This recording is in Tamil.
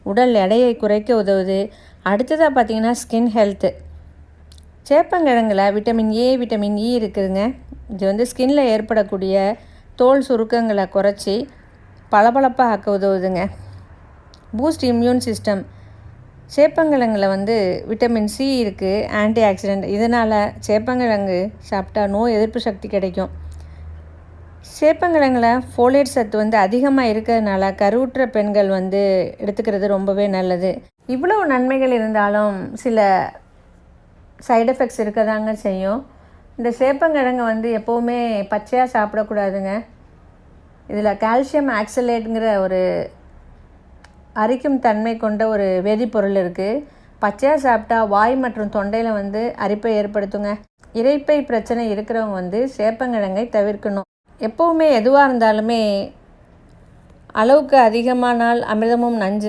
உடல் எடையை குறைக்க உதவுது. அடுத்ததாக பார்த்திங்கன்னா ஸ்கின் ஹெல்த்து. சேப்பங்கிழங்கில் விட்டமின் ஏ, விட்டமின் இ இருக்குதுங்க. இது ஸ்கின்ல ஏற்படக்கூடிய தோல் சுருக்கங்களை குறைச்சி பளபளப்பாக ஆக்க உதவுதுங்க. Boost immune system. சேப்பங்கிழங்கில் விட்டமின் சி இருக்குது, ஆன்டி ஆக்சிடென்ட். இதனால் சேப்பங்கிழங்கு சாப்பிட்டா நோய் எதிர்ப்பு சக்தி கிடைக்கும். சேப்பங்கிழங்கில் ஃபோலேட் சத்து அதிகமாக இருக்கிறதுனால கருவுற்ற பெண்கள் எடுத்துக்கிறது ரொம்பவே நல்லது. இவ்வளவு நன்மைகள் இருந்தாலும் சில சைடு எஃபெக்ட்ஸ் இருக்க தாங்க செய்யும். இந்த சேப்பங்கிழங்கு எப்போவுமே பச்சையாக சாப்பிடக்கூடாதுங்க. இதில் கால்சியம் ஆக்சலேட்டுங்கிற ஒரு அரிக்கும் தன்மை கொண்ட ஒரு வேதிப்பொருள் இருக்குது. பச்சையாக சாப்பிட்டா வாய் மற்றும் தொண்டையில் அரிப்பை ஏற்படுத்துங்க. இரைப்பை பிரச்சனை இருக்கிறவங்க சேப்பங்கிழங்கை தவிர்க்கணும். எப்போவுமே எதுவாக இருந்தாலுமே அளவுக்கு அதிகமானால் அமிர்தமும் நஞ்சு.